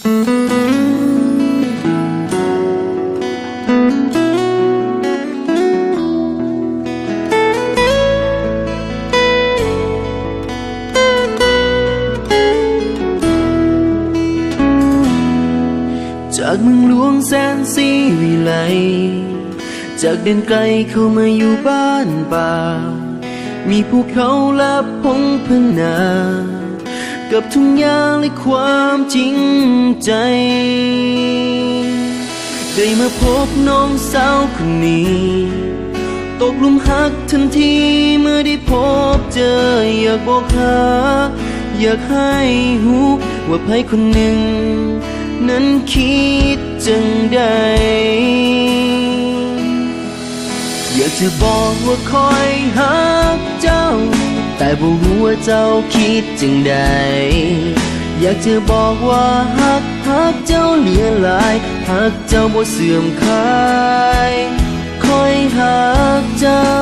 จากเมืองหลวงแสนสีวิไลจากเดินไกลเข้ามาอยู่บ้านป่ามีภูเขาและพงพนากับทุ่งหญ้าและความจริงใจได้มาพบน้องสาวคนนี้ตกหลุมรักทันทีเมื่อได้พบเจออยากบอกหาอยากให้หูว่าใครคนหนึ่งนั้นคิดจังใดอยากจะบอกว่าคอยหักเจ้าแต่บ่รู้ว่าเจ้าคิดจังใดอยากจะบอกว่าหักเจ้าเหลือหลายหักเจ้าบ่เสื่อมคลายคอยหักเจ้า